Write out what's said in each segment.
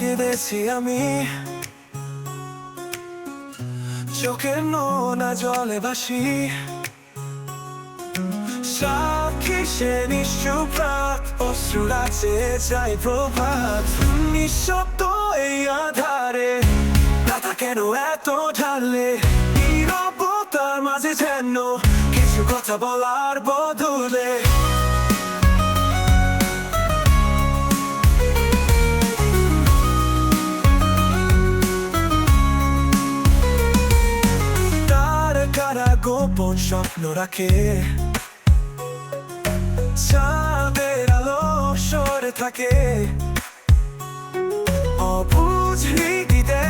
কেঁদেছি আমি, চোখের নোনা জলে ভাসি, সাক্ষী সে নিশ্চুপ রাত, অশ্রুরা চেয়ে যায় প্রভাত। নিঃশব্দ এই আধারে ব্যথা কেন এত ঢালে, নীরবতার মাঝে যেন কিছু কথা বলার বদলে। তারা গোপন স্বপ্ন রাখে, চাঁদের আলো সরে থাকে, অবুঝ রীতিতে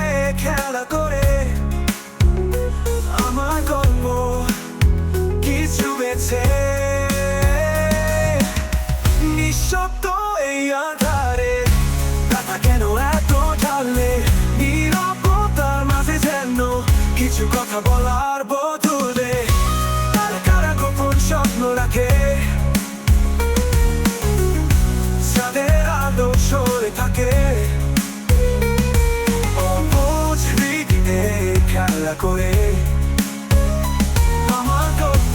খেলা করে। আমার গল্প কিছু বেছে, নিঃশব্দ এই আধারে ব্যথা কেন এত ঢালে, নীরবতার মাঝে যেন কিছু কথা বলার বদলে। কারা গোপন স্বপ্ন রাখে, চাঁদের আলো সরে থাকে, অবুঝ রীতিতে খেলা করে। আমার গল্প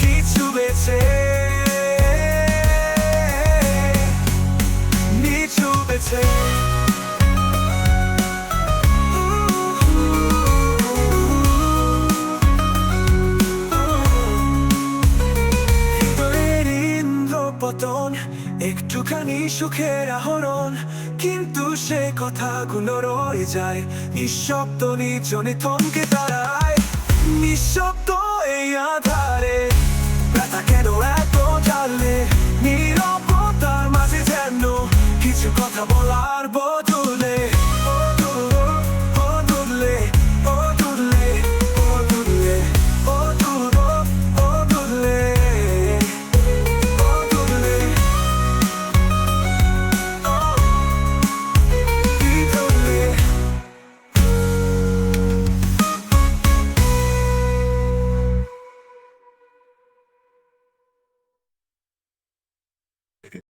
কিছু বেছে, নিচু বেছে। পতন একটুখানি সুখের আহরণ, কিন্তু সে কথাগুলো রয়ে যায় নিঃশব্দ নির্জনে থমকে দাঁড়ায়। নিঃশব্দ এই আধারে ব্যথা কেন এত ঢালে, নীরবতার মাঝে যেন কিছু কথা বলা